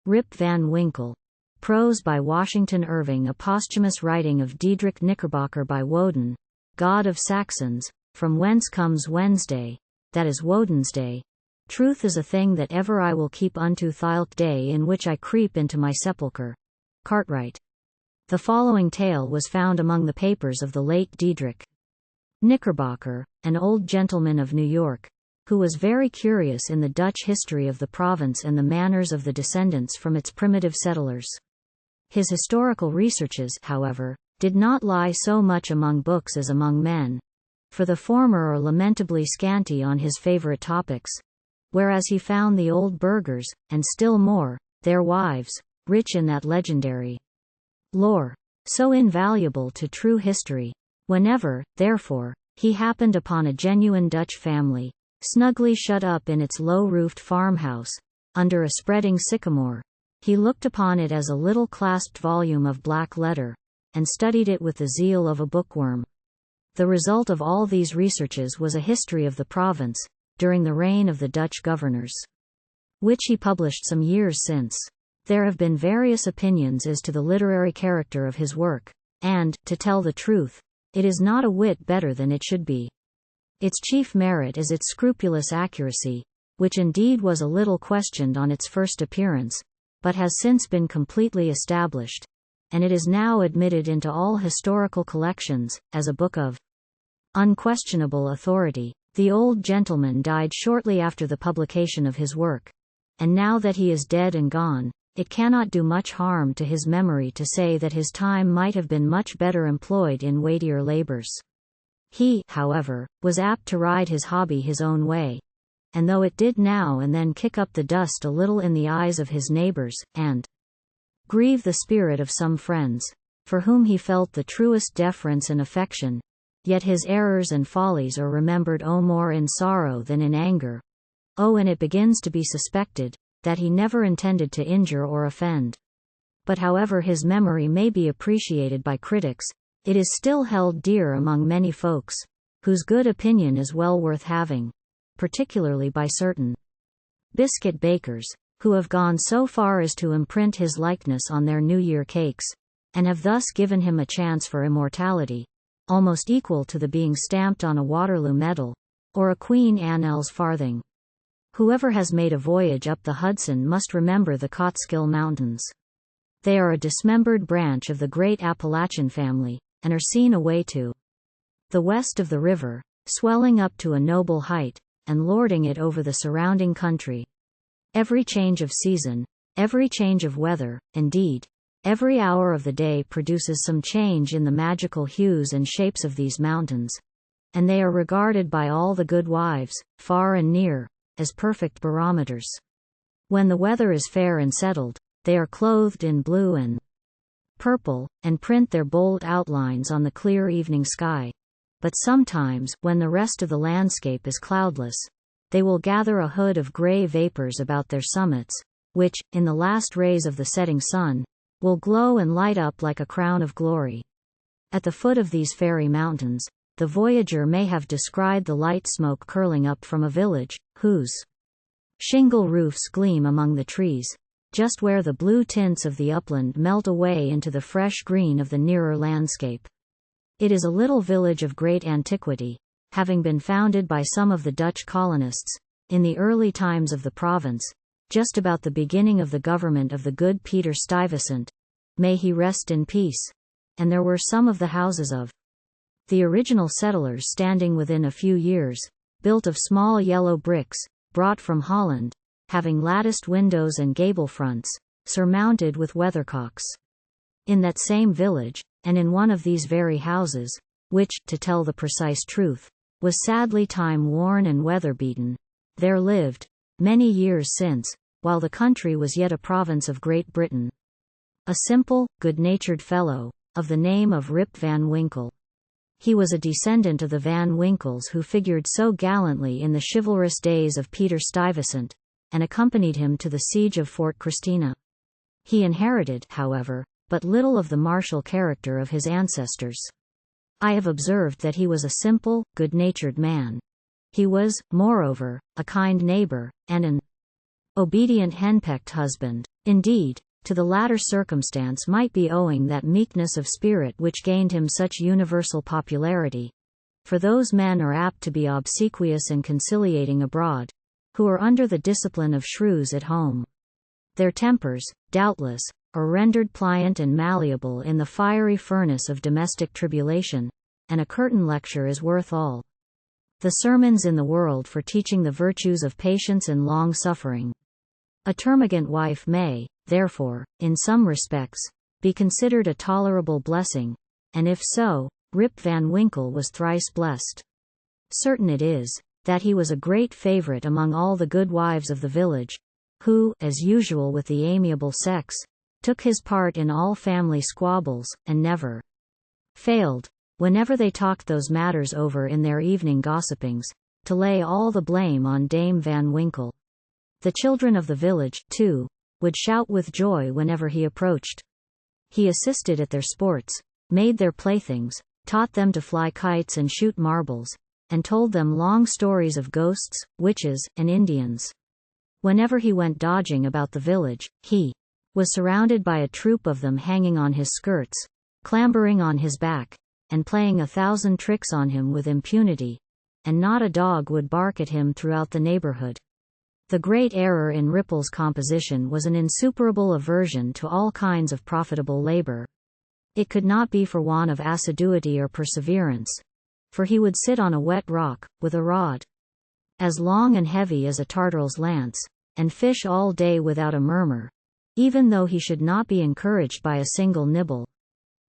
Rip Van Winkle. Prose by Washington Irving. A posthumous writing of Diedrich Knickerbocker by Woden, god of Saxons, from whence comes Wensday, that is Wodensday. Truth is a thing that ever I will keep unto thylke day in which I creep into my sepulchre. CARTWRIGHT. The following tale was found among the papers of the late Diedrich Knickerbocker, an old gentleman of New York, who was very curious in the Dutch history of the province and the manners of the descendants from its primitive settlers. His historical researches, however, did not lie so much among books as among men, for the former are lamentably scanty on his favorite topics, whereas he found the old burghers, and still more, their wives, rich in that legendary lore, so invaluable to true history. Whenever, therefore, he happened upon a genuine Dutch family, snugly shut up in its low-roofed farmhouse, under a spreading sycamore, he looked upon it as a little clasped volume of black letter, and studied it with the zeal of a bookworm. The result of all these researches was a history of the province, during the reign of the Dutch governors, which he published some years since. There have been various opinions as to the literary character of his work, and, to tell the truth, it is not a whit better than it should be. Its chief merit is its scrupulous accuracy, which indeed was a little questioned on its first appearance, but has since been completely established, and it is now admitted into all historical collections, as a book of unquestionable authority. The old gentleman died shortly after the publication of his work, and now that he is dead and gone, it cannot do much harm to his memory to say that his time might have been much better employed in weightier labors. He, however, was apt to ride his hobby his own way, and though it did now and then kick up the dust a little in the eyes of his neighbors, and grieve the spirit of some friends, for whom he felt the truest deference and affection, yet his errors and follies are remembered more in sorrow than in anger. And it begins to be suspected that he never intended to injure or offend. But however his memory may be appreciated by critics, it is still held dear among many folks, whose good opinion is well worth having, particularly by certain biscuit bakers, who have gone so far as to imprint his likeness on their New Year cakes, and have thus given him a chance for immortality, almost equal to the being stamped on a Waterloo medal, or a Queen Anne's farthing. Whoever has made a voyage up the Hudson must remember the Catskill Mountains. They are a dismembered branch of the great Appalachian family, and are seen away to the west of the river, swelling up to a noble height, and lording it over the surrounding country. Every change of season, every change of weather, indeed, every hour of the day produces some change in the magical hues and shapes of these mountains, and they are regarded by all the good wives, far and near, as perfect barometers. When the weather is fair and settled, they are clothed in blue and purple, and print their bold outlines on the clear evening sky. But sometimes, when the rest of the landscape is cloudless, they will gather a hood of gray vapors about their summits, which, in the last rays of the setting sun, will glow and light up like a crown of glory. At the foot of these fairy mountains, the voyager may have descried the light smoke curling up from a village, whose shingle roofs gleam among the trees, just where the blue tints of the upland melt away into the fresh green of the nearer landscape. It is a little village of great antiquity, having been founded by some of the Dutch colonists, in the early times of the province, just about the beginning of the government of the good Peter Stuyvesant, may he rest in peace, and there were some of the houses of the original settlers standing within a few years, built of small yellow bricks, brought from Holland, having latticed windows and gable fronts, surmounted with weathercocks. In that same village, and in one of these very houses, which, to tell the precise truth, was sadly time-worn and weather-beaten, there lived, many years since, while the country was yet a province of Great Britain, a simple, good-natured fellow, of the name of Rip Van Winkle. He was a descendant of the Van Winkles who figured so gallantly in the chivalrous days of Peter Stuyvesant, and accompanied him to the siege of Fort Christina. He inherited, however, but little of the martial character of his ancestors. I have observed that he was a simple, good-natured man. He was, moreover, a kind neighbor, and an obedient henpecked husband. Indeed, to the latter circumstance might be owing that meekness of spirit which gained him such universal popularity, for those men are apt to be obsequious and conciliating abroad, who are under the discipline of shrews at home. Their tempers, doubtless, are rendered pliant and malleable in the fiery furnace of domestic tribulation, and a curtain lecture is worth all the sermons in the world for teaching the virtues of patience and long-suffering. A termagant wife may, therefore, in some respects, be considered a tolerable blessing, and if so, Rip Van Winkle was thrice blessed. Certain it is, that he was a great favorite among all the good wives of the village, who, as usual with the amiable sex, took his part in all family squabbles, and never failed, whenever they talked those matters over in their evening gossipings, to lay all the blame on Dame Van Winkle. The children of the village, too, would shout with joy whenever he approached. He assisted at their sports, made their playthings, taught them to fly kites and shoot marbles, and told them long stories of ghosts, witches, and Indians. Whenever he went dodging about the village, he was surrounded by a troop of them hanging on his skirts, clambering on his back, and playing 1,000 tricks on him with impunity, and not a dog would bark at him throughout the neighborhood. The great error in Ripple's composition was an insuperable aversion to all kinds of profitable labor. It could not be for want of assiduity or perseverance, for he would sit on a wet rock, with a rod as long and heavy as a Tartar's lance, and fish all day without a murmur, even though he should not be encouraged by a single nibble.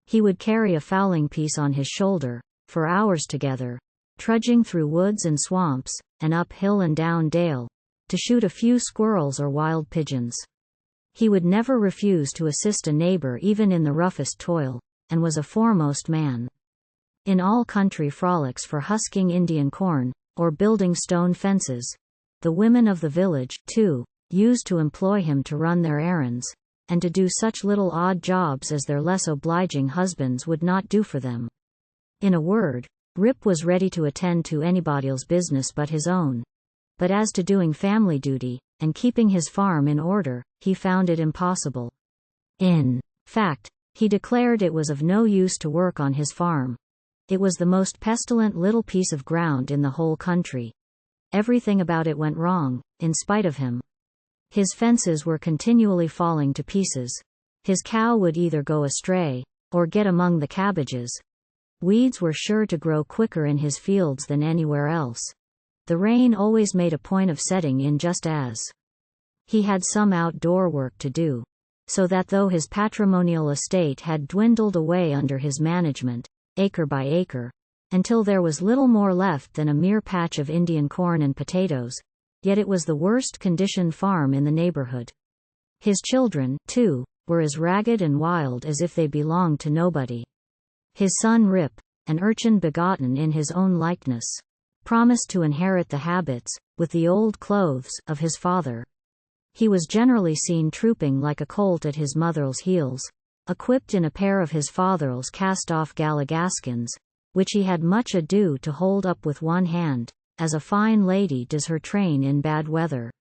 He would carry a fowling piece on his shoulder, for hours together, trudging through woods and swamps, and up hill and down dale, to shoot a few squirrels or wild pigeons. He would never refuse to assist a neighbor even in the roughest toil, and was a foremost man in all country frolics for husking Indian corn, or building stone fences. The women of the village, too, used to employ him to run their errands, and to do such little odd jobs as their less obliging husbands would not do for them. In a word, Rip was ready to attend to anybody's business but his own. But as to doing family duty, and keeping his farm in order, he found it impossible. In fact, he declared it was of no use to work on his farm. It was the most pestilent little piece of ground in the whole country. Everything about it went wrong, in spite of him. His fences were continually falling to pieces. His cow would either go astray, or get among the cabbages. Weeds were sure to grow quicker in his fields than anywhere else. The rain always made a point of setting in just as he had some outdoor work to do, so that though his patrimonial estate had dwindled away under his management, acre by acre, until there was little more left than a mere patch of Indian corn and potatoes, yet it was the worst conditioned farm in the neighborhood. His children, too, were as ragged and wild as if they belonged to nobody. His son Rip, an urchin begotten in his own likeness, promised to inherit the habits, with the old clothes, of his father. He was generally seen trooping like a colt at his mother's heels, equipped in a pair of his father's cast-off galligaskins, which he had much ado to hold up with one hand, as a fine lady does her train in bad weather.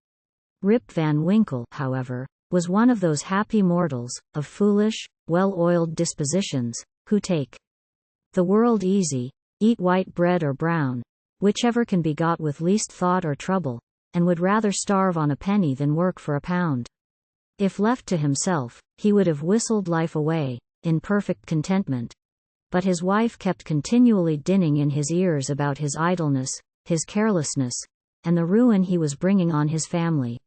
Rip Van Winkle, however, was one of those happy mortals, of foolish, well-oiled dispositions, who take the world easy, eat white bread or brown, whichever can be got with least thought or trouble, and would rather starve on a penny than work for a pound. If left to himself, he would have whistled life away, in perfect contentment. But his wife kept continually dinning in his ears about his idleness, his carelessness, and the ruin he was bringing on his family.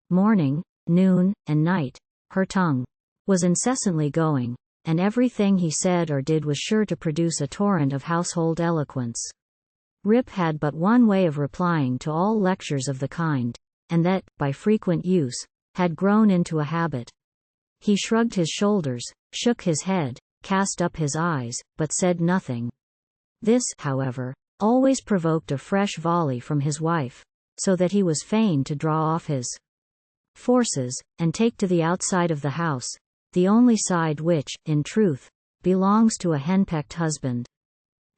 Morning, noon, and night, her tongue was incessantly going, and everything he said or did was sure to produce a torrent of household eloquence. Rip had but one way of replying to all lectures of the kind, and that, by frequent use, had grown into a habit. He shrugged his shoulders, shook his head, cast up his eyes, but said nothing. This, however, always provoked a fresh volley from his wife, so that he was fain to draw off his forces, and take to the outside of the house, the only side which, in truth, belongs to a henpecked husband.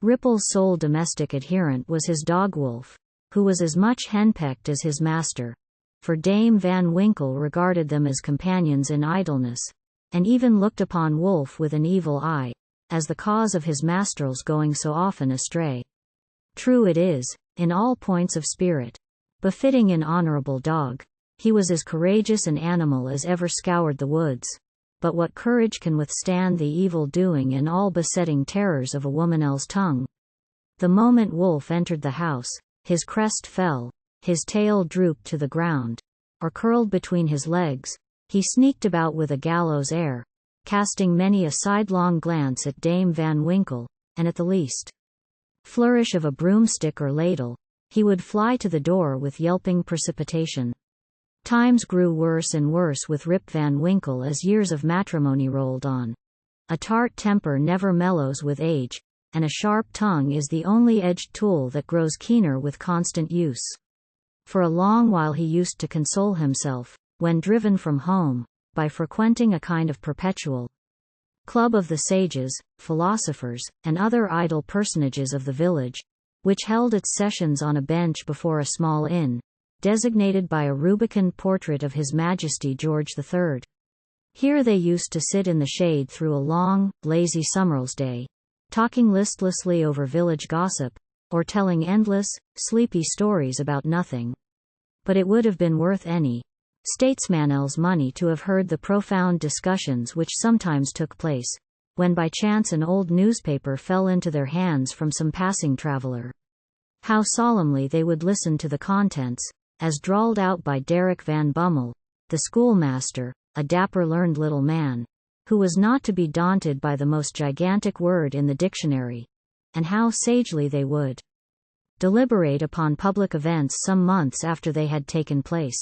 Ripple's sole domestic adherent was his dog Wolf, who was as much henpecked as his master, for Dame Van Winkle regarded them as companions in idleness, and even looked upon Wolf with an evil eye, as the cause of his mastrel's going so often astray. True it is, in all points of spirit, befitting an honorable dog, he was as courageous an animal as ever scoured the woods. But what courage can withstand the evil doing and all besetting terrors of a woman's tongue? The moment Wolf entered the house, his crest fell, his tail drooped to the ground, or curled between his legs. He sneaked about with a gallows air, casting many a sidelong glance at Dame Van Winkle, and at the least flourish of a broomstick or ladle, he would fly to the door with yelping precipitation. Times grew worse and worse with Rip Van Winkle as years of matrimony rolled on. A tart temper never mellows with age, and a sharp tongue is the only edged tool that grows keener with constant use. For a long while he used to console himself, when driven from home, by frequenting a kind of perpetual club of the sages, philosophers, and other idle personages of the village, which held its sessions on a bench before a small inn, designated by a rubicund portrait of His Majesty George III. Here they used to sit in the shade through a long, lazy summer's day, talking listlessly over village gossip, or telling endless, sleepy stories about nothing. But it would have been worth any statesman's money to have heard the profound discussions which sometimes took place, when by chance an old newspaper fell into their hands from some passing traveller. How solemnly they would listen to the contents, as drawled out by Derrick Van Bummel, the schoolmaster, a dapper learned little man, who was not to be daunted by the most gigantic word in the dictionary, and how sagely they would deliberate upon public events some months after they had taken place.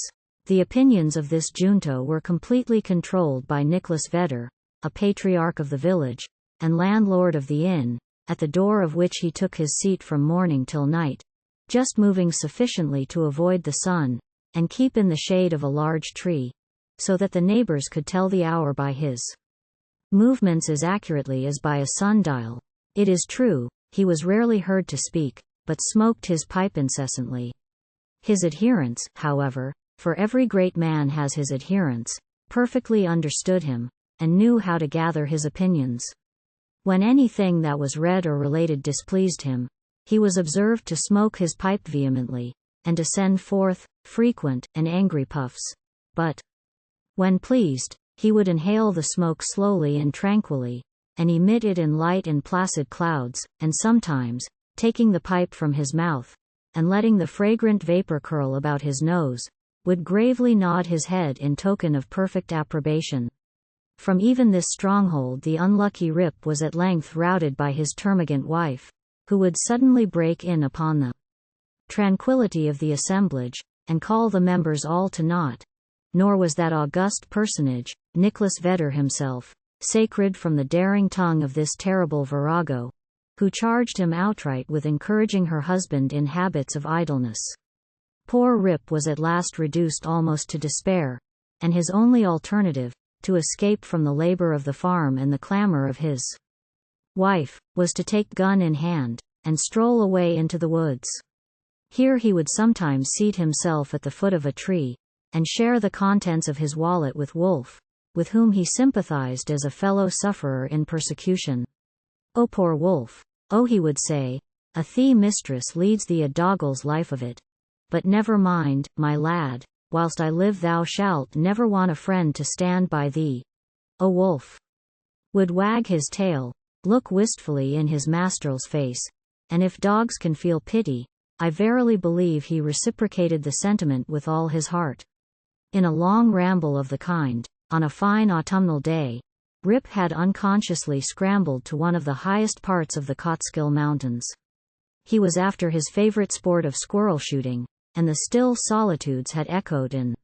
The opinions of this junto were completely controlled by Nicholas Vedder, a patriarch of the village, and landlord of the inn, at the door of which he took his seat from morning till night, just moving sufficiently to avoid the sun, and keep in the shade of a large tree, so that the neighbors could tell the hour by his movements as accurately as by a sundial. It is true, he was rarely heard to speak, but smoked his pipe incessantly. His adherents, however, for every great man has his adherents, perfectly understood him, and knew how to gather his opinions. When anything that was read or related displeased him, he was observed to smoke his pipe vehemently, and to send forth frequent and angry puffs. But when pleased, he would inhale the smoke slowly and tranquilly, and emit it in light and placid clouds, and sometimes, taking the pipe from his mouth, and letting the fragrant vapor curl about his nose, would gravely nod his head in token of perfect approbation. From even this stronghold the unlucky Rip was at length routed by his termagant wife, who would suddenly break in upon the tranquillity of the assemblage, and call the members all to naught. Nor was that august personage, Nicholas Vedder himself, sacred from the daring tongue of this terrible virago, who charged him outright with encouraging her husband in habits of idleness. Poor Rip was at last reduced almost to despair, and his only alternative, to escape from the labor of the farm and the clamor of his wife, was to take gun in hand, and stroll away into the woods. Here he would sometimes seat himself at the foot of a tree, and share the contents of his wallet with Wolf, with whom he sympathized as a fellow sufferer in persecution. "Oh, poor Wolf! Oh," he would say, "a thee mistress leads thee a doggle's life of it. But never mind, my lad, whilst I live thou shalt never want a friend to stand by thee." Oh, Wolf would wag his tail, look wistfully in his master's face, and if dogs can feel pity, I verily believe he reciprocated the sentiment with all his heart. In a long ramble of the kind, on a fine autumnal day, Rip had unconsciously scrambled to one of the highest parts of the Catskill Mountains. He was after his favorite sport of squirrel shooting, and the still solitudes had echoed and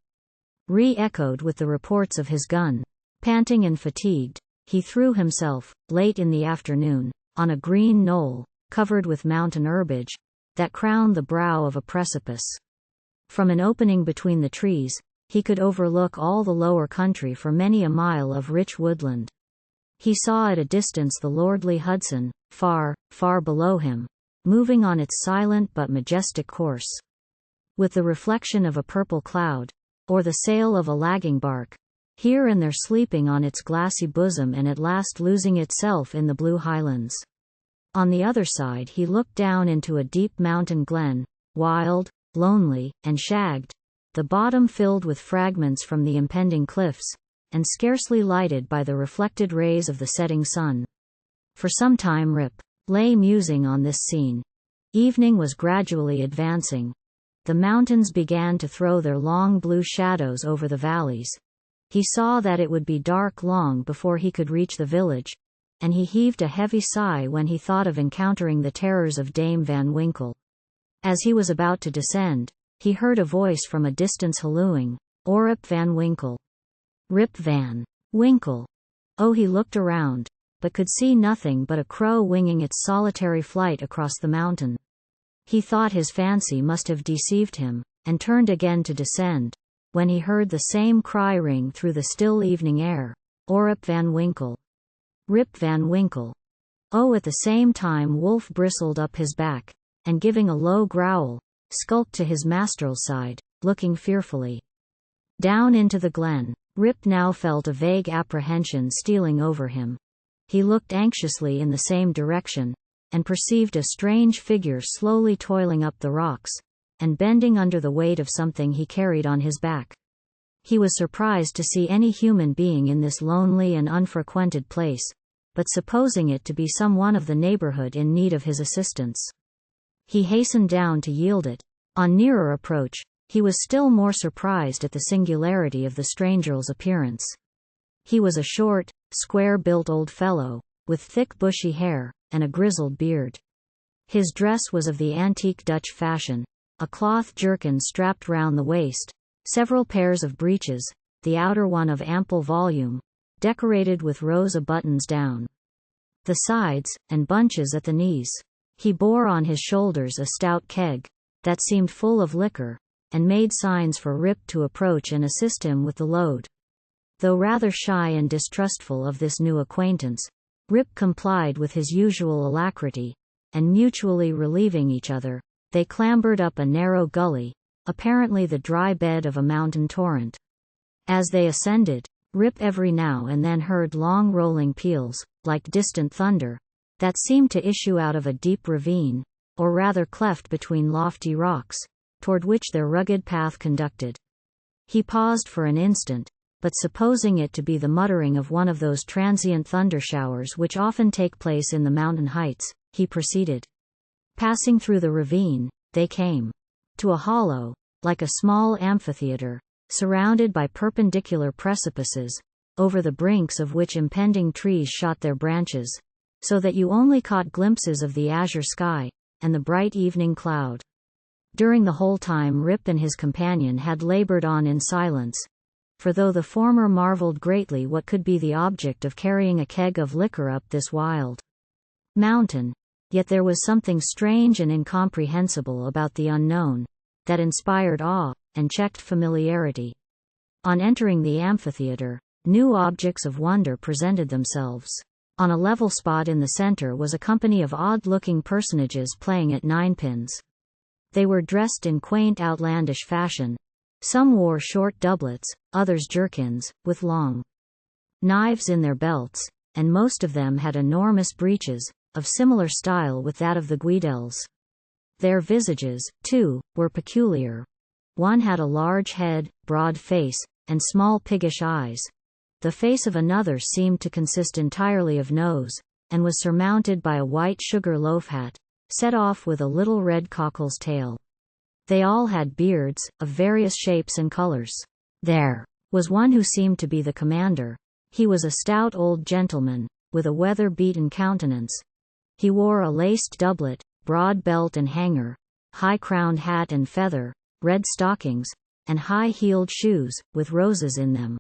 re-echoed with the reports of his gun. Panting and fatigued, he threw himself, late in the afternoon, on a green knoll, covered with mountain herbage, that crowned the brow of a precipice. From an opening between the trees, he could overlook all the lower country for many a mile of rich woodland. He saw at a distance the lordly Hudson, far, far below him, moving on its silent but majestic course. With the reflection of a purple cloud, or the sail of a lagging bark, here and there sleeping on its glassy bosom and at last losing itself in the blue highlands. On the other side he looked down into a deep mountain glen, wild, lonely, and shagged, the bottom filled with fragments from the impending cliffs, and scarcely lighted by the reflected rays of the setting sun. For some time Rip lay musing on this scene. Evening was gradually advancing. The mountains began to throw their long blue shadows over the valleys. He saw that it would be dark long before he could reach the village, and he heaved a heavy sigh when he thought of encountering the terrors of Dame Van Winkle. As he was about to descend, he heard a voice from a distance hallooing, "Rip Van Winkle! Rip Van Winkle!" Oh, he looked around, but could see nothing but a crow winging its solitary flight across the mountain. He thought his fancy must have deceived him, and turned again to descend, when he heard the same cry ring through the still evening air, "Rip Van Winkle! Rip Van Winkle!" Oh, at the same time Wolf bristled up his back, and giving a low growl, skulked to his mastrel's side, looking fearfully down into the glen. Rip now felt a vague apprehension stealing over him. He looked anxiously in the same direction, and perceived a strange figure slowly toiling up the rocks, and bending under the weight of something he carried on his back. He was surprised to see any human being in this lonely and unfrequented place, but supposing it to be some one of the neighborhood in need of his assistance, he hastened down to yield it. On nearer approach, he was still more surprised at the singularity of the stranger's appearance. He was a short, square-built old fellow, with thick bushy hair, and a grizzled beard. His dress was of the antique Dutch fashion, a cloth jerkin strapped round the waist, several pairs of breeches, the outer one of ample volume, decorated with rows of buttons down the sides, and bunches at the knees. He bore on his shoulders a stout keg, that seemed full of liquor, and made signs for Rip to approach and assist him with the load. Though rather shy and distrustful of this new acquaintance, Rip complied with his usual alacrity, and mutually relieving each other, they clambered up a narrow gully, apparently the dry bed of a mountain torrent. As they ascended, Rip every now and then heard long rolling peals, like distant thunder, that seemed to issue out of a deep ravine, or rather cleft between lofty rocks, toward which their rugged path conducted. He paused for an instant, but supposing it to be the muttering of one of those transient thundershowers which often take place in the mountain heights, he proceeded. Passing through the ravine, they came to a hollow, like a small amphitheater, surrounded by perpendicular precipices, over the brinks of which impending trees shot their branches, so that you only caught glimpses of the azure sky, and the bright evening cloud. During the whole time Rip and his companion had labored on in silence, for though the former marveled greatly what could be the object of carrying a keg of liquor up this wild mountain, yet there was something strange and incomprehensible about the unknown, that inspired awe, and checked familiarity. On entering the amphitheater, new objects of wonder presented themselves. On a level spot in the center was a company of odd-looking personages playing at ninepins. They were dressed in quaint outlandish fashion. Some wore short doublets, others jerkins, with long knives in their belts, and most of them had enormous breeches, of similar style with that of the Guidels. Their visages, too, were peculiar. One had a large head, broad face, and small piggish eyes. The face of another seemed to consist entirely of nose, and was surmounted by a white sugar loaf hat, set off with a little red cockle's tail. They all had beards, of various shapes and colors. There was one who seemed to be the commander. He was a stout old gentleman, with a weather-beaten countenance. He wore a laced doublet, broad belt and hanger, high-crowned hat and feather, red stockings, and high-heeled shoes, with roses in them.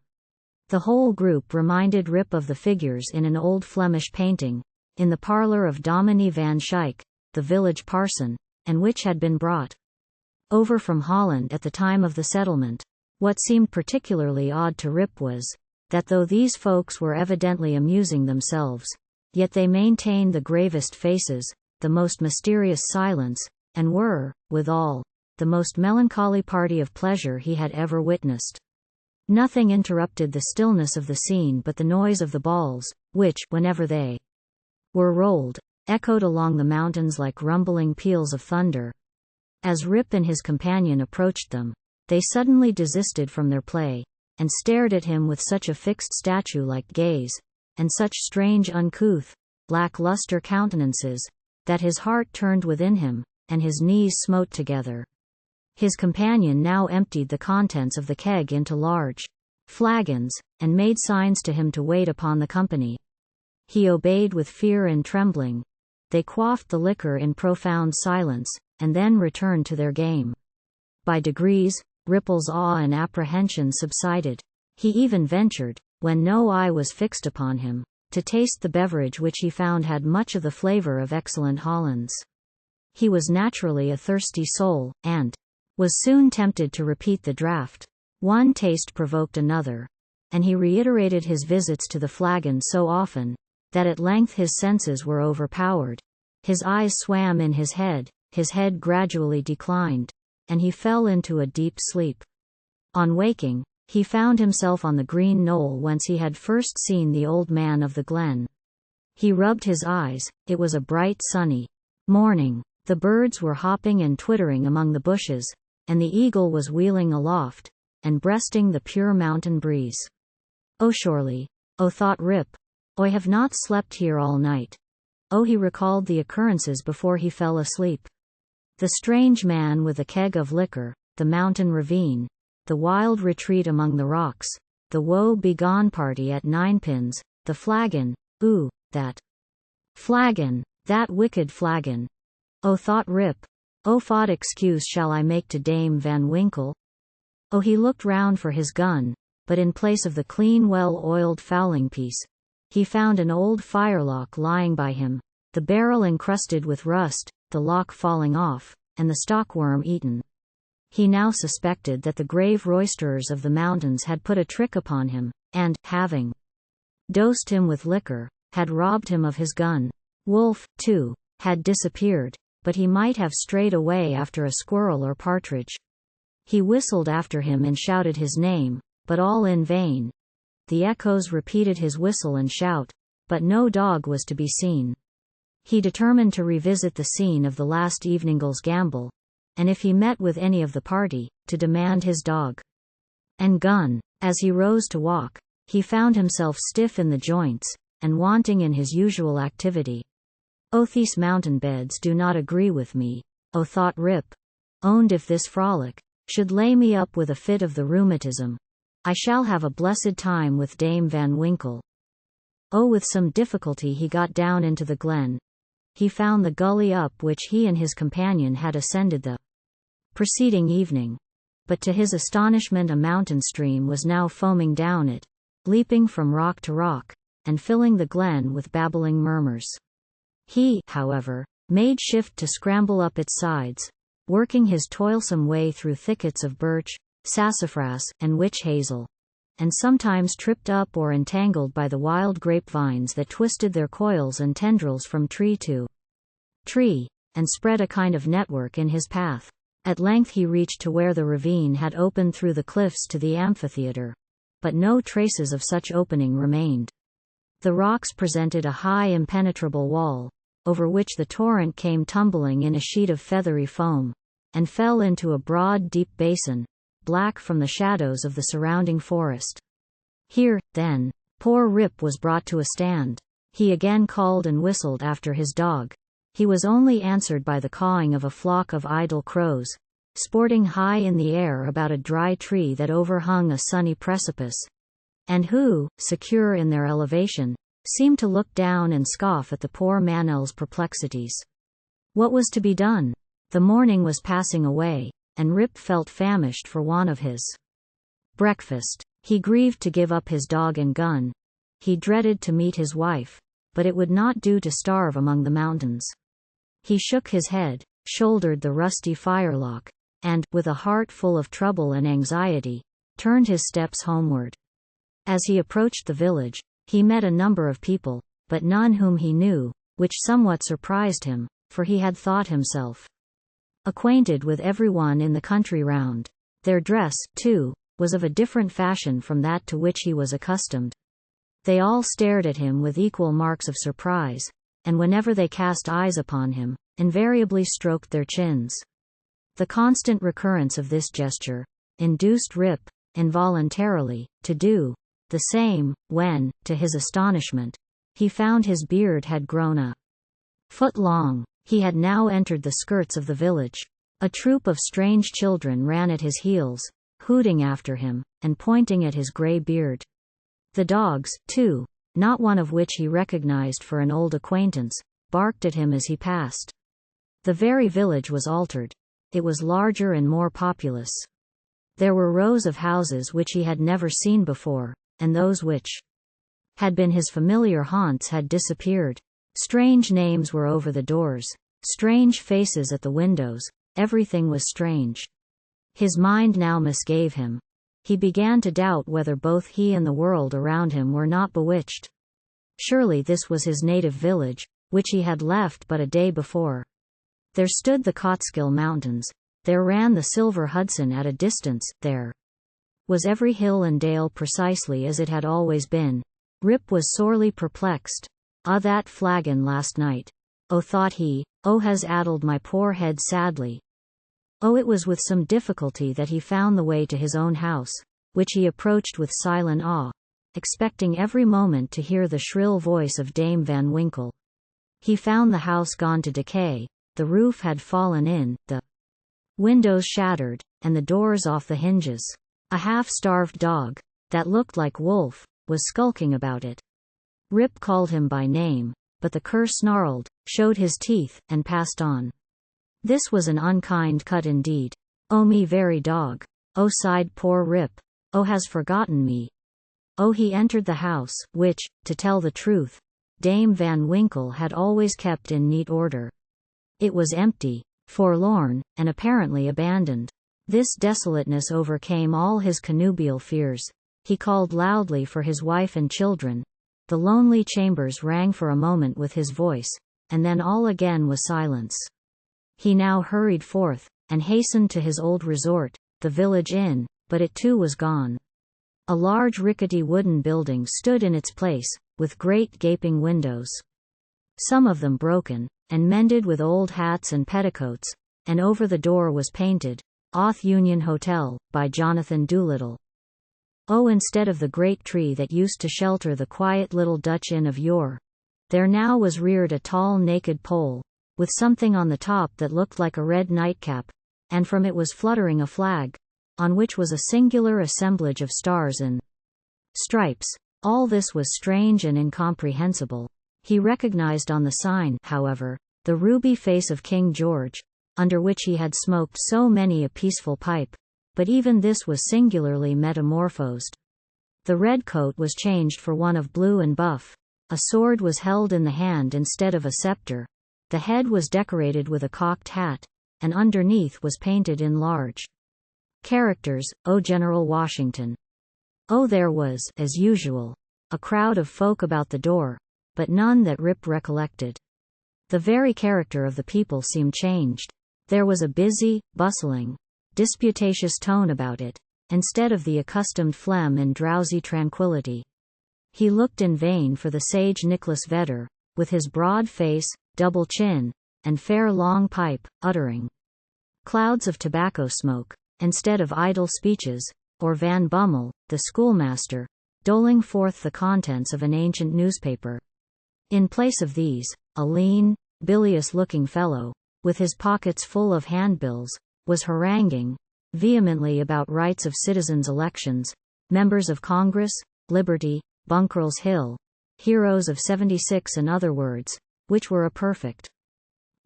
The whole group reminded Rip of the figures in an old Flemish painting, in the parlor of Dominie van Schaik, the village parson, and which had been brought over from Holland at the time of the settlement. What seemed particularly odd to Rip was, that though these folks were evidently amusing themselves, yet they maintained the gravest faces, the most mysterious silence, and were, withal, the most melancholy party of pleasure he had ever witnessed. Nothing interrupted the stillness of the scene but the noise of the balls, which, whenever they were rolled, echoed along the mountains like rumbling peals of thunder. As Rip and his companion approached them, they suddenly desisted from their play, and stared at him with such a fixed statue-like gaze, and such strange uncouth, lack-lustre countenances, that his heart turned within him, and his knees smote together. His companion now emptied the contents of the keg into large flagons, and made signs to him to wait upon the company. He obeyed with fear and trembling. They quaffed the liquor in profound silence, and then returned to their game. By degrees, Ripple's awe and apprehension subsided. He even ventured, when no eye was fixed upon him, to taste the beverage which he found had much of the flavor of excellent Hollands. He was naturally a thirsty soul, and was soon tempted to repeat the draught. One taste provoked another, and he reiterated his visits to the flagon so often, that at length his senses were overpowered. His eyes swam in his head gradually declined, and he fell into a deep sleep. On waking, he found himself on the green knoll whence he had first seen the old man of the glen. He rubbed his eyes. It was a bright sunny morning. The birds were hopping and twittering among the bushes, and the eagle was wheeling aloft, and breasting the pure mountain breeze. "Oh surely, oh," thought Rip, "I have not slept here all night." Oh, he recalled the occurrences before he fell asleep. The strange man with the keg of liquor, the mountain ravine, the wild retreat among the rocks, the woe-begone party at Ninepins, the flagon, ooh, that flagon, that wicked flagon. Oh, thought Rip, oh, what excuse shall I make to Dame Van Winkle? Oh, he looked round for his gun, but in place of the clean, well-oiled fowling piece, he found an old firelock lying by him, the barrel encrusted with rust, the lock falling off, and the stockworm eaten. He now suspected that the grave roisterers of the mountains had put a trick upon him, and, having dosed him with liquor, had robbed him of his gun. Wolf, too, had disappeared, but he might have strayed away after a squirrel or partridge. He whistled after him and shouted his name, but all in vain. The echoes repeated his whistle and shout, but no dog was to be seen. He determined to revisit the scene of the last evening's gamble, and if he met with any of the party, to demand his dog and gun. As he rose to walk, he found himself stiff in the joints, and wanting in his usual activity. "Oh, these mountain beds do not agree with me," oh, thought Rip. "Owned if this frolic should lay me up with a fit of the rheumatism, I shall have a blessed time with Dame Van Winkle." Oh, with some difficulty he got down into the glen. He found the gully up which he and his companion had ascended the preceding evening. But to his astonishment a mountain stream was now foaming down it, leaping from rock to rock, and filling the glen with babbling murmurs. He, however, made shift to scramble up its sides, working his toilsome way through thickets of birch, sassafras, and witch hazel, and sometimes tripped up or entangled by the wild grapevines that twisted their coils and tendrils from tree to tree, and spread a kind of network in his path. At length he reached to where the ravine had opened through the cliffs to the amphitheater, but no traces of such opening remained. The rocks presented a high impenetrable wall, over which the torrent came tumbling in a sheet of feathery foam, and fell into a broad deep basin, black from the shadows of the surrounding forest. Here, then, poor Rip was brought to a stand. He again called and whistled after his dog. He was only answered by the cawing of a flock of idle crows, sporting high in the air about a dry tree that overhung a sunny precipice, and who, secure in their elevation, seemed to look down and scoff at the poor Manel's perplexities. What was to be done? The morning was passing away, and Rip felt famished for want of his breakfast. He grieved to give up his dog and gun. He dreaded to meet his wife, but it would not do to starve among the mountains. He shook his head, shouldered the rusty firelock, and, with a heart full of trouble and anxiety, turned his steps homeward. As he approached the village, he met a number of people, but none whom he knew, which somewhat surprised him, for he had thought himself acquainted with every one in the country round. Their dress, too, was of a different fashion from that to which he was accustomed. They all stared at him with equal marks of surprise, and whenever they cast eyes upon him, invariably stroked their chins. The constant recurrence of this gesture induced Rip, involuntarily, to do the same, when, to his astonishment, he found his beard had grown a foot long. He had now entered the skirts of the village. A troop of strange children ran at his heels, hooting after him, and pointing at his grey beard. The dogs, too, not one of which he recognized for an old acquaintance, barked at him as he passed. The very village was altered. It was larger and more populous. There were rows of houses which he had never seen before, and those which had been his familiar haunts had disappeared. Strange names were over the doors, strange faces at the windows, everything was strange. His mind now misgave him. He began to doubt whether both he and the world around him were not bewitched. Surely this was his native village, which he had left but a day before. There stood the Catskill Mountains, there ran the silver Hudson at a distance, there was every hill and dale precisely as it had always been. Rip was sorely perplexed. "Ah, that flagon last night. Oh," thought he, "oh, has addled my poor head sadly." Oh, it was with some difficulty that he found the way to his own house, which he approached with silent awe, expecting every moment to hear the shrill voice of Dame Van Winkle. He found the house gone to decay, the roof had fallen in, the windows shattered, and the doors off the hinges. A half-starved dog, that looked like Wolf, was skulking about it. Rip called him by name, but the cur snarled, showed his teeth, and passed on. This was an unkind cut indeed. "Oh, me very dog. Oh," sighed poor Rip. "Oh, has forgotten me." Oh, he entered the house, which, to tell the truth, Dame Van Winkle had always kept in neat order. It was empty, forlorn, and apparently abandoned. This desolateness overcame all his connubial fears. He called loudly for his wife and children. The lonely chambers rang for a moment with his voice, and then all again was silence. He now hurried forth, and hastened to his old resort, the village inn, but it too was gone. A large rickety wooden building stood in its place, with great gaping windows, some of them broken, and mended with old hats and petticoats, and over the door was painted, "Auth Union Hotel, by Jonathan Doolittle." Oh, instead of the great tree that used to shelter the quiet little Dutch inn of yore, there now was reared a tall naked pole, with something on the top that looked like a red nightcap, and from it was fluttering a flag, on which was a singular assemblage of stars and stripes. All this was strange and incomprehensible. He recognized on the sign, however, the ruby face of King George, under which he had smoked so many a peaceful pipe, but even this was singularly metamorphosed. The red coat was changed for one of blue and buff, a sword was held in the hand instead of a scepter, the head was decorated with a cocked hat, and underneath was painted in large characters, "O General Washington." Oh, there was, as usual, a crowd of folk about the door, but none that Rip recollected. The very character of the people seemed changed. There was a busy, bustling, disputatious tone about it, instead of the accustomed phlegm and drowsy tranquillity. He looked in vain for the sage Nicholas Vedder, with his broad face, double chin, and fair long pipe, uttering clouds of tobacco smoke, instead of idle speeches, or Van Bummel, the schoolmaster, doling forth the contents of an ancient newspaper. In place of these, a lean, bilious-looking fellow, with his pockets full of handbills, was haranguing vehemently about rights of citizens' elections, members of Congress, liberty, Bunker's Hill, heroes of '76 and other words, which were a perfect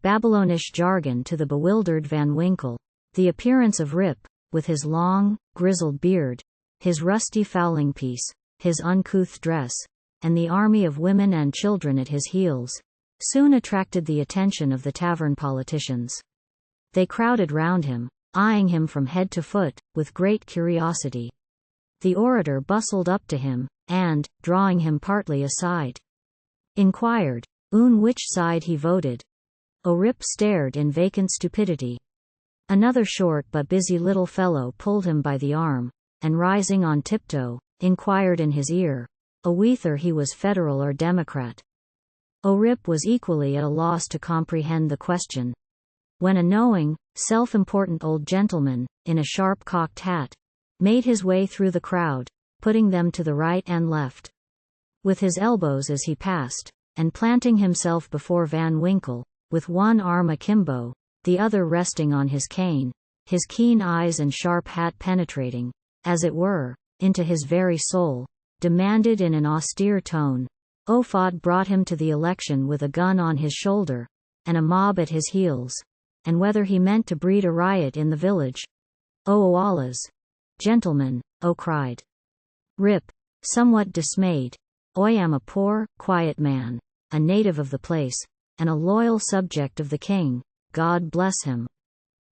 Babylonish jargon to the bewildered Van Winkle. The appearance of Rip, with his long, grizzled beard, his rusty fowling-piece, his uncouth dress, and the army of women and children at his heels, soon attracted the attention of the tavern politicians. They crowded round him, eyeing him from head to foot, with great curiosity. The orator bustled up to him, and, drawing him partly aside, inquired, which side he voted. Rip stared in vacant stupidity. Another short but busy little fellow pulled him by the arm, and rising on tiptoe, inquired in his ear, whether he was Federal or Democrat. Rip was equally at a loss to comprehend the question, when a knowing, self-important old gentleman, in a sharp cocked hat, made his way through the crowd, putting them to the right and left, with his elbows as he passed, and planting himself before Van Winkle, with one arm akimbo, the other resting on his cane, his keen eyes and sharp hat penetrating, as it were, into his very soul, demanded in an austere tone, Fod brought him to the election with a gun on his shoulder, and a mob at his heels, and whether he meant to breed a riot in the village. Allahs! Gentlemen, cried Rip, somewhat dismayed, I am a poor, quiet man, a native of the place, and a loyal subject of the king, God bless him.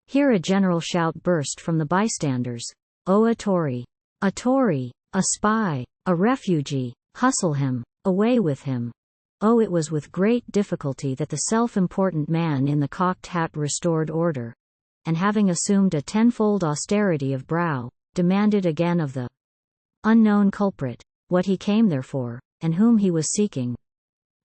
Here a general shout burst from the bystanders. A Tory! A Tory! A spy! A refugee! Hustle him! Away with him! It was with great difficulty that the self-important man in the cocked hat restored order, and having assumed a tenfold austerity of brow, demanded again of the unknown culprit, what he came there for, and whom he was seeking.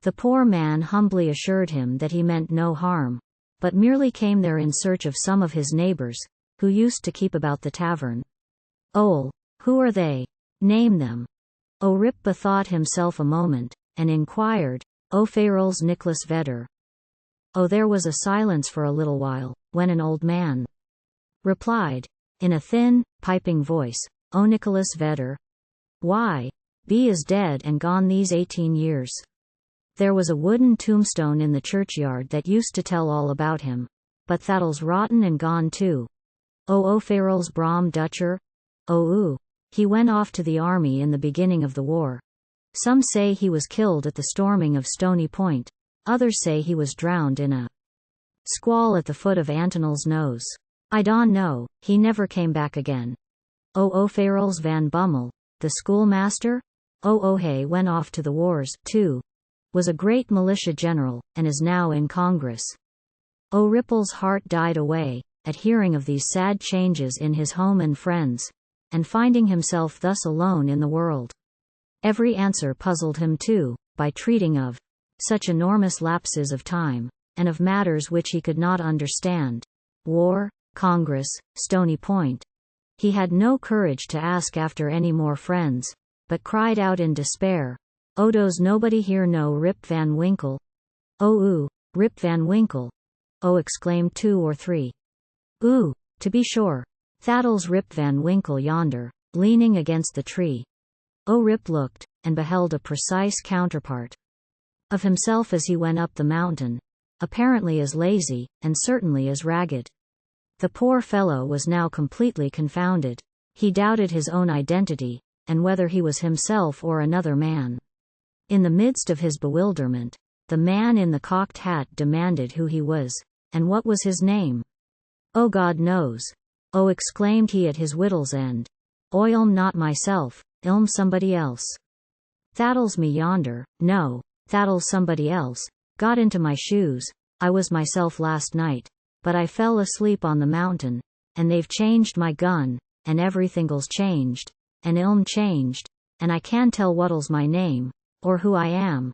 The poor man humbly assured him that he meant no harm, but merely came there in search of some of his neighbors, who used to keep about the tavern. Who are they? Name them. Rip bethought himself a moment, and inquired, Farrell's Nicholas Vedder. There was a silence for a little while, when an old man replied, in a thin, piping voice, Nicholas Vedder? Why, B is dead and gone these 18 years. There was a wooden tombstone in the churchyard that used to tell all about him, but that'll's rotten and gone too. Farrell's Brom Dutcher? He went off to the army in the beginning of the war. Some say he was killed at the storming of Stony Point, others say he was drowned in a squall at the foot of Antonel's Nose. I don't know, he never came back again. Farrell's Van Bummel, the schoolmaster? He went off to the wars, too. Was a great militia general, and is now in Congress. Ripple's heart died away, at hearing of these sad changes in his home and friends, and finding himself thus alone in the world. Every answer puzzled him too, by treating of such enormous lapses of time, and of matters which he could not understand. War, Congress, Stony Point. He had no courage to ask after any more friends, but cried out in despair, does nobody here know Rip Van Winkle? Rip Van Winkle. Exclaimed 2 or 3. To be sure. That'll's Rip Van Winkle yonder, leaning against the tree. Rip looked, and beheld a precise counterpart of himself as he went up the mountain, apparently as lazy, and certainly as ragged. The poor fellow was now completely confounded. He doubted his own identity, and whether he was himself or another man. In the midst of his bewilderment, the man in the cocked hat demanded who he was, and what was his name. God knows. Exclaimed he at his whittle's end. Ilm not myself, ilm somebody else. That'll's me yonder, no, that'll's somebody else, got into my shoes, I was myself last night, but I fell asleep on the mountain, and they've changed my gun, and everything's changed, and ilm changed, and I can't tell what'll's my name, or who I am.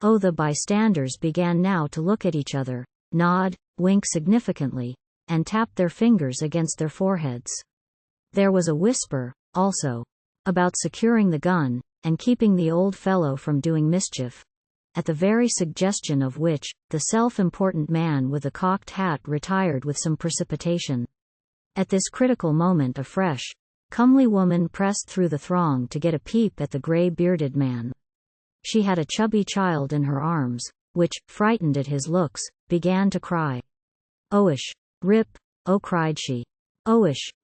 The bystanders began now to look at each other, nod, wink significantly, and tap their fingers against their foreheads. There was a whisper, also, about securing the gun, and keeping the old fellow from doing mischief, at the very suggestion of which, the self-important man with the cocked hat retired with some precipitation. At this critical moment a fresh, comely woman pressed through the throng to get a peep at the grey-bearded man. She had a chubby child in her arms, which, frightened at his looks, began to cry. Rip, cried she.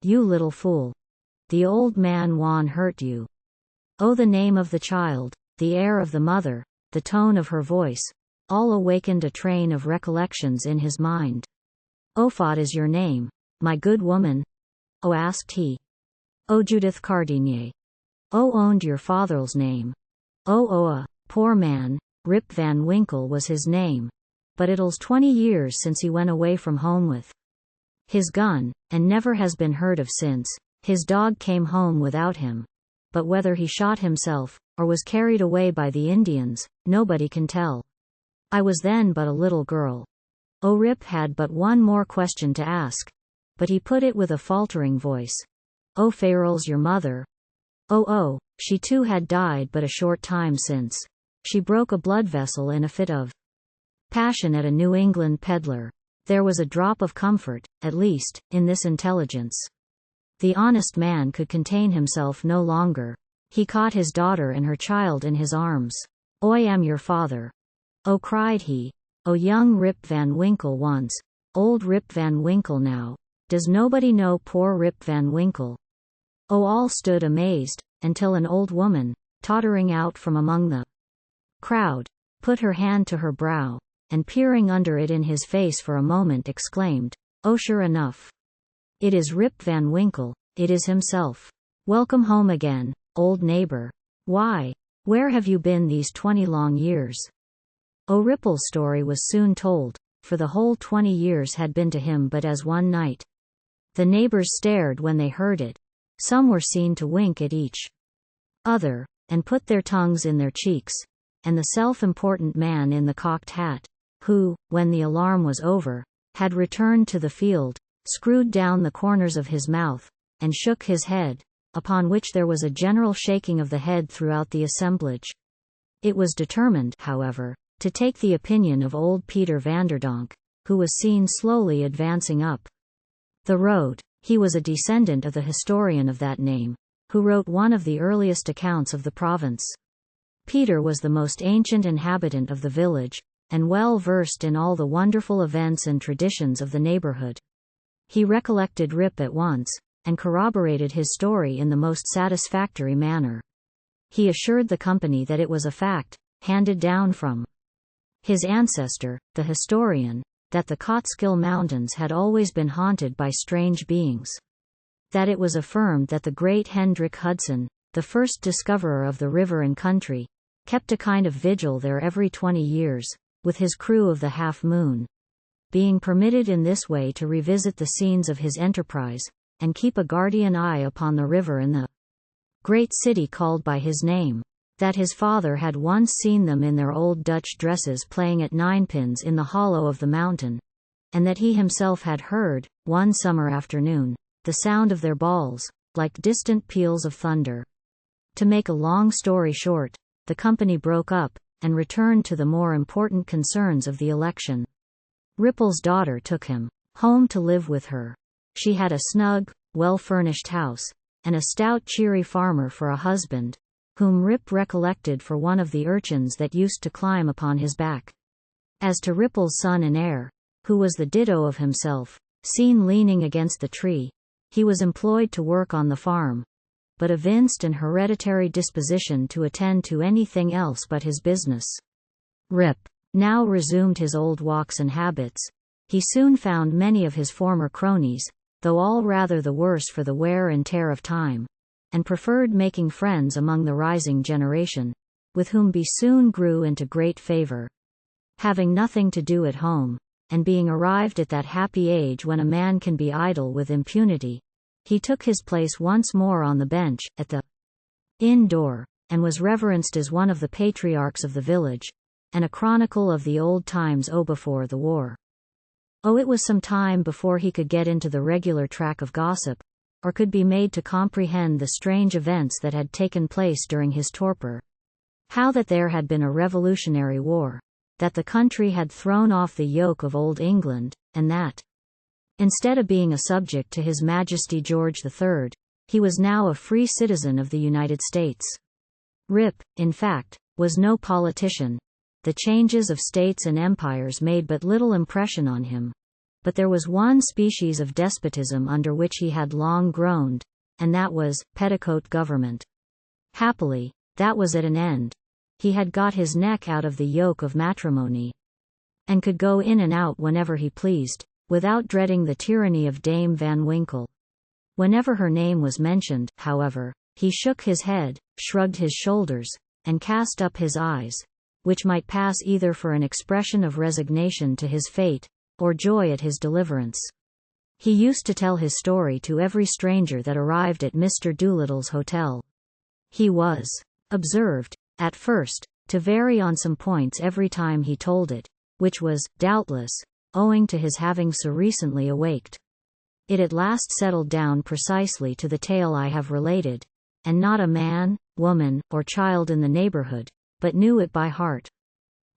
You little fool. The old man wan hurt you. The name of the child, the air of the mother, the tone of her voice, all awakened a train of recollections in his mind. Fod is your name, my good woman? Asked he. Judith Cardinier. Owned your father's name. Poor man, Rip Van Winkle was his name, but it'll's 20 years since he went away from home with his gun, and never has been heard of since. His dog came home without him. But whether he shot himself, or was carried away by the Indians, nobody can tell. I was then but a little girl. Rip had but one more question to ask. But he put it with a faltering voice. Farrell's your mother? Oh, she too had died but a short time since. She broke a blood vessel in a fit of passion at a New England peddler. There was a drop of comfort, at least, in this intelligence. The honest man could contain himself no longer. He caught his daughter and her child in his arms. I am your father. Oh, cried he. Oh, young Rip Van Winkle once. Old Rip Van Winkle now. Does nobody know poor Rip Van Winkle? Oh, all stood amazed, until an old woman, tottering out from among the crowd, put her hand to her brow, and peering under it in his face for a moment exclaimed, Oh, sure enough. It is Rip Van Winkle, it is himself. Welcome home again, old neighbor. Why, where have you been these 20 long years? Ripple's story was soon told, for the whole 20 years had been to him but as one night. The neighbors stared when they heard it. Some were seen to wink at each other, and put their tongues in their cheeks, and the self-important man in the cocked hat, who, when the alarm was over, had returned to the field, screwed down the corners of his mouth, and shook his head, upon which there was a general shaking of the head throughout the assemblage. It was determined, however, to take the opinion of old Peter Vanderdonk, who was seen slowly advancing up the road. He was a descendant of the historian of that name, who wrote one of the earliest accounts of the province. Peter was the most ancient inhabitant of the village, and well versed in all the wonderful events and traditions of the neighborhood. He recollected Rip at once, and corroborated his story in the most satisfactory manner. He assured the company that it was a fact, handed down from his ancestor, the historian, that the Catskill Mountains had always been haunted by strange beings. That it was affirmed that the great Hendrik Hudson, the first discoverer of the river and country, kept a kind of vigil there every 20 years, with his crew of the Half Moon, being permitted in this way to revisit the scenes of his enterprise, and keep a guardian eye upon the river and the great city called by his name. That his father had once seen them in their old Dutch dresses playing at ninepins in the hollow of the mountain, and that he himself had heard, one summer afternoon, the sound of their balls, like distant peals of thunder. To make a long story short, the company broke up, and returned to the more important concerns of the election. Ripple's daughter took him home to live with her. She had a snug, well-furnished house, and a stout cheery farmer for a husband, whom Rip recollected for one of the urchins that used to climb upon his back. As to Ripple's son and heir, who was the ditto of himself, seen leaning against the tree, he was employed to work on the farm, but evinced an hereditary disposition to attend to anything else but his business. Rip now resumed his old walks and habits. He soon found many of his former cronies, though all rather the worse for the wear and tear of time, and preferred making friends among the rising generation, with whom he soon grew into great favor. Having nothing to do at home, and being arrived at that happy age when a man can be idle with impunity, he took his place once more on the bench, at the inn door, and was reverenced as one of the patriarchs of the village, and a chronicle of the old times before the war. It was some time before he could get into the regular track of gossip, or could be made to comprehend the strange events that had taken place during his torpor. How that there had been a revolutionary war, that the country had thrown off the yoke of old England, and that, instead of being a subject to His Majesty George III, he was now a free citizen of the United States. Rip, in fact, was no politician. The changes of states and empires made but little impression on him. But there was one species of despotism under which he had long groaned, and that was petticoat government. Happily, that was at an end. He had got his neck out of the yoke of matrimony, and could go in and out whenever he pleased, without dreading the tyranny of Dame Van Winkle. Whenever her name was mentioned, however, he shook his head, shrugged his shoulders, and cast up his eyes, which might pass either for an expression of resignation to his fate, or joy at his deliverance. He used to tell his story to every stranger that arrived at Mr. Doolittle's hotel. He was observed, at first, to vary on some points every time he told it, which was, doubtless, owing to his having so recently awaked. It at last settled down precisely to the tale I have related, and not a man, woman, or child in the neighborhood, but knew it by heart.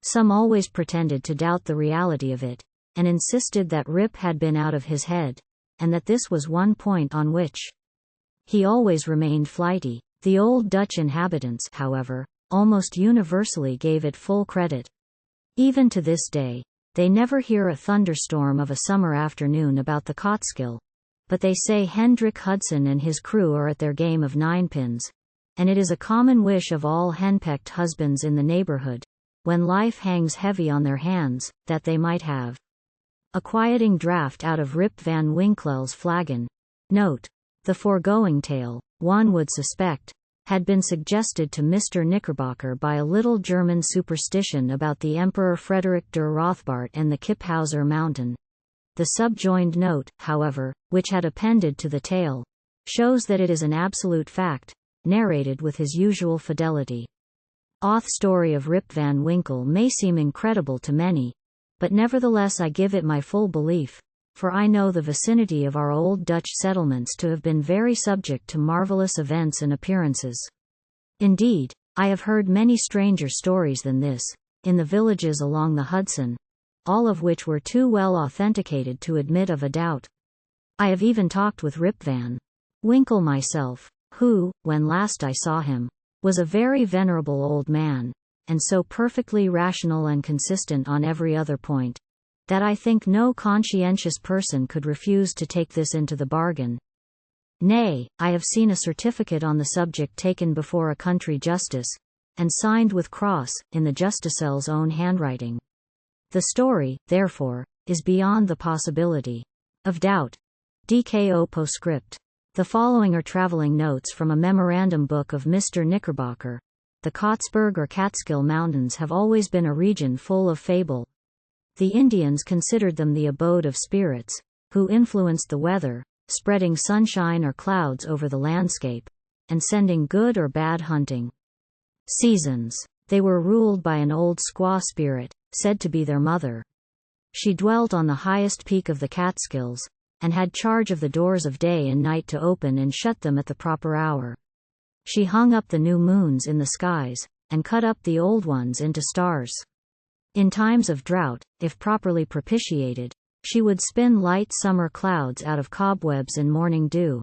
Some always pretended to doubt the reality of it, and insisted that Rip had been out of his head, and that this was one point on which he always remained flighty. The old Dutch inhabitants, however, almost universally gave it full credit. Even to this day, they never hear a thunderstorm of a summer afternoon about the Catskill, but they say Hendrik Hudson and his crew are at their game of ninepins, and it is a common wish of all henpecked husbands in the neighborhood, when life hangs heavy on their hands, that they might have a quieting draught out of Rip van Winkle's flagon. Note: the foregoing tale, one would suspect, had been suggested to Mr. Knickerbocker by a little German superstition about the Emperor Frederick der Rothbart and the Kipphauser mountain. The subjoined note, however, which had appended to the tale, shows that it is an absolute fact, narrated with his usual fidelity. Auth's story of Rip van Winkle may seem incredible to many, but nevertheless I give it my full belief, for I know the vicinity of our old Dutch settlements to have been very subject to marvelous events and appearances. Indeed, I have heard many stranger stories than this, in the villages along the Hudson, all of which were too well authenticated to admit of a doubt. I have even talked with Rip van Winkle myself, who, when last I saw him, was a very venerable old man, and so perfectly rational and consistent on every other point, that I think no conscientious person could refuse to take this into the bargain. Nay, I have seen a certificate on the subject taken before a country justice, and signed with cross, in the justicel's own handwriting. The story, therefore, is beyond the possibility of doubt. DKO postscript. The following are traveling notes from a memorandum book of Mr. Knickerbocker. The Cotsberg or Catskill Mountains have always been a region full of fable. The Indians considered them the abode of spirits, who influenced the weather, spreading sunshine or clouds over the landscape, and sending good or bad hunting seasons. They were ruled by an old squaw spirit, said to be their mother. She dwelt on the highest peak of the Catskills, and had charge of the doors of day and night to open and shut them at the proper hour. She hung up the new moons in the skies, and cut up the old ones into stars. In times of drought, if properly propitiated, she would spin light summer clouds out of cobwebs in morning dew,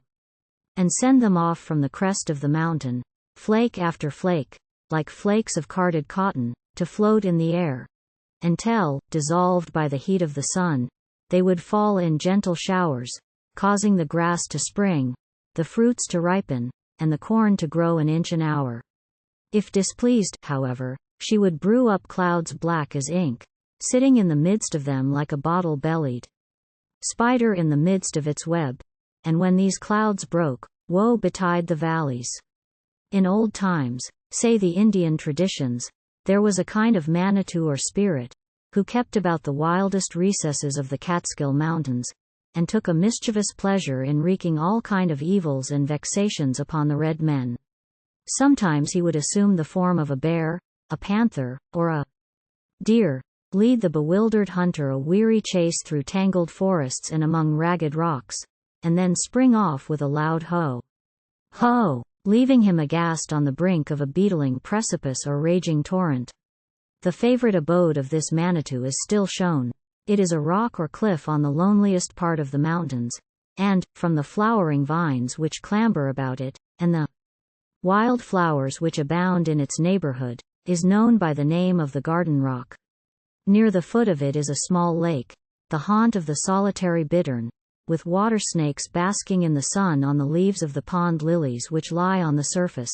and send them off from the crest of the mountain, flake after flake, like flakes of carded cotton, to float in the air, until, dissolved by the heat of the sun, they would fall in gentle showers, causing the grass to spring, the fruits to ripen, and the corn to grow an inch an hour. If displeased, however, she would brew up clouds black as ink, sitting in the midst of them like a bottle-bellied spider in the midst of its web, and when these clouds broke, woe betide the valleys. In old times, say the Indian traditions, there was a kind of Manitou or spirit, who kept about the wildest recesses of the Catskill Mountains, and took a mischievous pleasure in wreaking all kind of evils and vexations upon the red men. Sometimes he would assume the form of a bear, a panther, or a deer, lead the bewildered hunter a weary chase through tangled forests and among ragged rocks, and then spring off with a loud ho! Ho! Leaving him aghast on the brink of a beetling precipice or raging torrent. The favorite abode of this Manitou is still shown. It is a rock or cliff on the loneliest part of the mountains, and, from the flowering vines which clamber about it, and the wild flowers which abound in its neighborhood, is known by the name of the Garden Rock. Near the foot of it is a small lake, the haunt of the solitary bittern, with water snakes basking in the sun on the leaves of the pond lilies which lie on the surface.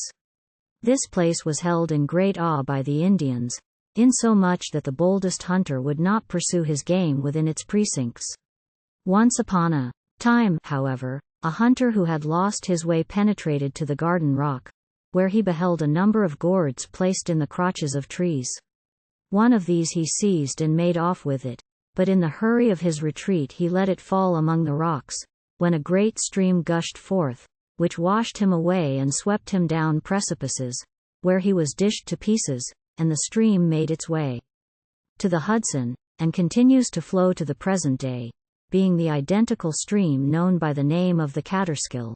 This place was held in great awe by the Indians, insomuch that the boldest hunter would not pursue his game within its precincts. Once upon a time, however, a hunter who had lost his way penetrated to the Garden Rock, where he beheld a number of gourds placed in the crotches of trees. One of these he seized and made off with it, but in the hurry of his retreat he let it fall among the rocks, when a great stream gushed forth, which washed him away and swept him down precipices, where he was dished to pieces, and the stream made its way to the Hudson, and continues to flow to the present day, being the identical stream known by the name of the Catterskill.